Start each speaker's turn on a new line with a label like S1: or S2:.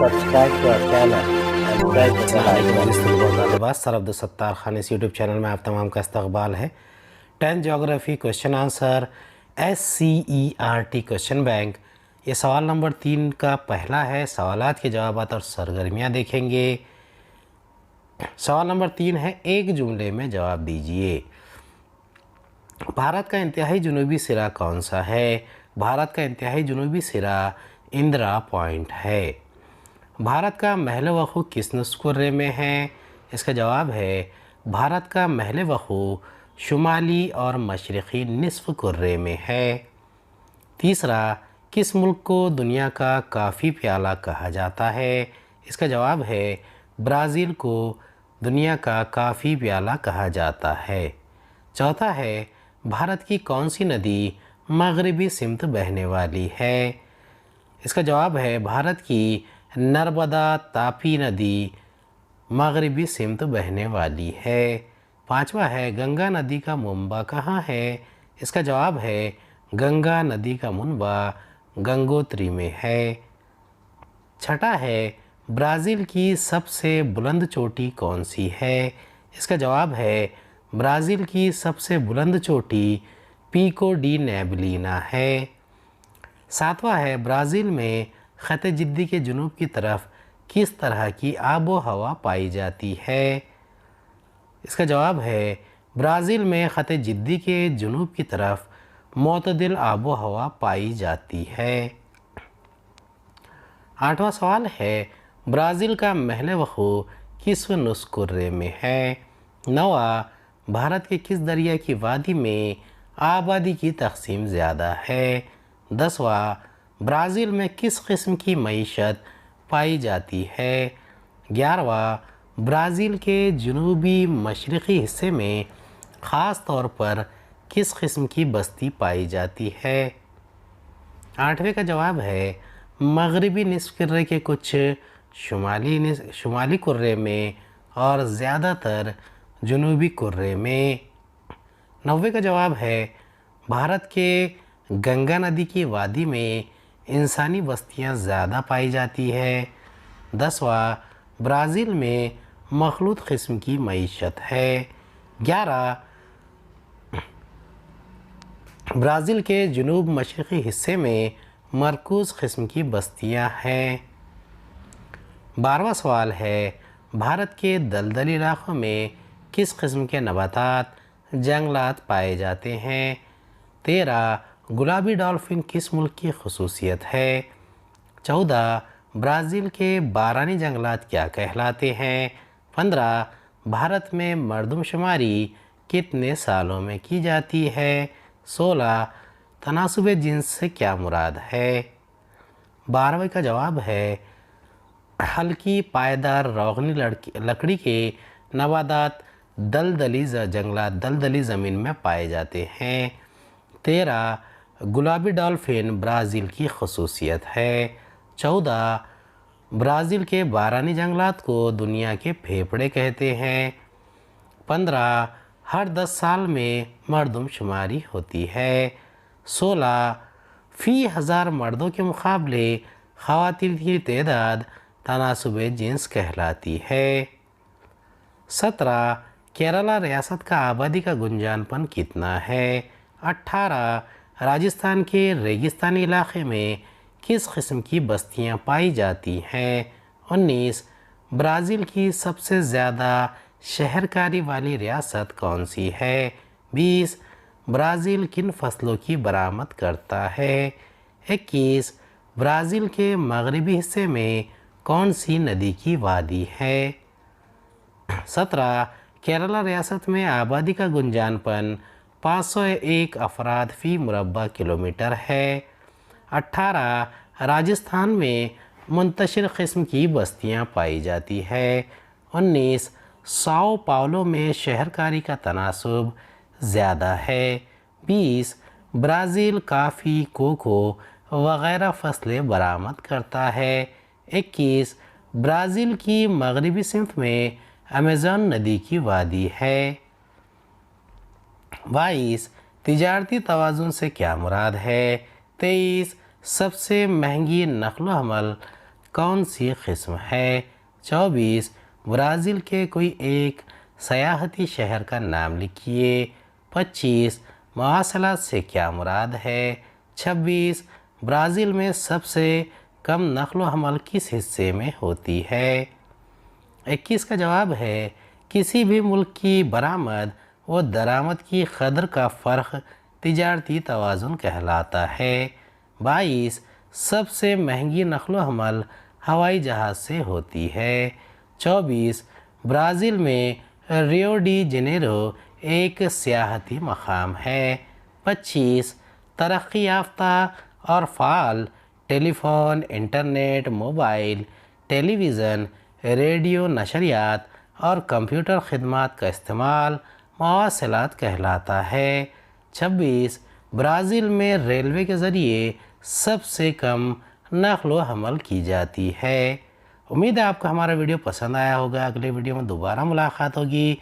S1: subscribe to our channel and press the bell icon.
S2: बस sir Abdul Sattar Khan इस YouTube channel में आप तमाम का इस्तकबाल है। 10th geography question answer SCERT question bank. ये सवाल नंबर 3 का पहला है। सवालात के जवाबात और सरगर्मियाँ देखेंगे। सवाल नंबर 3 है, एक जुमले में जवाब दीजिए। भारत का इंतहाई जनूबी सिरा कौन सा है? भारत का इंतहाई जनूबी सिरा इंदिरा पॉइंट है। भारत का महल वक़ू किस नुस्ख़ुर्रे में है? इसका जवाब है भारत का महल वक़ू शुमाली और मशरक़ी निस्फ़ कुर्रे में है। तीसरा, किस मुल्क को दुनिया का काफ़ी प्याला कहा जाता है? इसका जवाब है ब्राज़ील को दुनिया का काफ़ी प्याला कहा जाता है। चौथा है, भारत की कौन सी नदी मगरबी सिमत बहने वाली है? इसका जवाब है भारत की नर्मदा तापी नदी मगरबी सिमत बहने वाली है। पांचवा है, गंगा नदी का मुंबा कहाँ है? इसका जवाब है गंगा नदी का मुंबा गंगोत्री में है। छठा है, ब्राज़ील की सबसे बुलंद चोटी कौन सी है? इसका जवाब है ब्राज़ील की सबसे बुलंद चोटी पीको डी नेबलिना है। सातवां है, ब्राज़ील में ख़त जिद्दी के जुनूब की तरफ किस तरह की आबो हवा पाई जाती है? इसका जवाब है ब्राज़ील में ख़त जिद्दी के जुनूब की तरफ मोतदिल आबो हवा पाई जाती है। आठवां सवाल है, ब्राज़ील का महल वक़ू किस नुस्ख़ुर्रे में है? नौवां, भारत के किस दरिया की वादी में आबादी की तक़सीम ज़्यादा है? 10वां, ब्राज़ील में किस किस्म की मईशत पाई जाती है? 11वां, ब्राज़ील के जनूबी मशरक़ी हिस्से में ख़ास तौर पर किस किस्म की बस्ती पाई जाती है? 8वें का जवाब है मगरबी निस्फ़ कुर्रे के कुछ शुमाली कुर्रे में और ज़्यादातर जनूबी कुर्रे में। 9वें का जवाब है भारत के गंगा नदी की वादी में इंसानी बस्तियां ज़्यादा पाई जाती है। 10वां, ब्राज़ील में मखलूत किस्म की मईशत है। 11, ब्राज़ील के जनूब मशरक़ी हिस्से में मरकूज़ किस्म की बस्तियां हैं। 12वां सवाल है, भारत के दलदली इलाक़ों में किस किस्म के नबातात जंगलात पाए जाते हैं? 13, गुलाबी डॉल्फिन किस मुल्क की खसूसियत है? 14, ब्राज़ील के बारानी जंगलात क्या कहलाते हैं? 15, भारत में मरदमशुमारी कितने सालों में की जाती है? 16, तनासुब जिन्स से क्या मुराद है? 12वें का जवाब है हल्की पायदार रोगनी लकड़ी के नबातात दलदली ज़मीन में पाए जाते हैं। 13, गुलाबी डॉल्फिन ब्राज़ील की खसूसियत है। 14, ब्राज़ील के बारानी जंगलात को दुनिया के फेफड़े कहते हैं। 15, हर 10 साल में मरदमशुमारी होती है। 16, फ़ी हज़ार मर्दों के मुकाबले ख़वातीन की तादाद तनासुब जिन्स कहलाती है। 17, केरला रियासत का आबादी का गुंजानपन कितना है? 18, राजस्थान के रेगिस्तानी इलाक़े में किस किस्म की बस्तियां पाई जाती हैं? 19, ब्राज़ील की सबसे ज़्यादा शहरकारी वाली रियासत कौन सी है? 20, ब्राज़ील किन फसलों की बरामद करता है? 21, ब्राज़ील के मगरबी हिस्से में कौन सी नदी की वादी है? 17, केरला रियासत में आबादी का गुंजानपन 501 अफराद फ़ी मुरबा किलोमीटर है। 18, राजस्थान में मुंतशिर किस्म की बस्तियां पाई जाती है। 19, साओ पाउलो में शहरकारी का तनासुब ज़्यादा है। 20, ब्राज़ील काफ़ी, कोको वग़ैरह फसलें बरामद करता है। 21, ब्राज़ील की मगरबी सिमत में अमेज़न नदी की वादी है। 22, तिजारती तवाज़ुन से क्या मुराद है? 23, सबसे महंगी नक़्ल हमल कौन सी किस्म है। 24 ब्राज़ील के कोई एक सयाहती शहर का नाम लिखिए। 25 मवासलात से क्या मुराद है। 26 ब्राज़ील में सबसे कम नक्ल व हमल किस हिस्से में होती है। 21 का जवाब है किसी भी मुल्क की बरामद व दरामद की कदर का फ़र्क तिजारती तवाज़ुन कहलाता है। 22 सबसे महंगी नक्ल व हमल हवाई जहाज़ से होती है। 24 ब्राज़ील में रियो डी जनेरो एक सियाहती मकाम है। 25 तरक्की याफ्ता और फ़ाल telephone, internet, mobile, television, radio नशरियात और कंप्यूटर खदमात का इस्तेमाल मवासलात कहलाता है। 26 ब्राज़ील में रेलवे के ज़रिए सबसे कम नक़ल व हमल की जाती है। उम्मीद है आपको हमारा वीडियो पसंद आया होगा। अगले वीडियो में दोबारा मुलाकात होगी।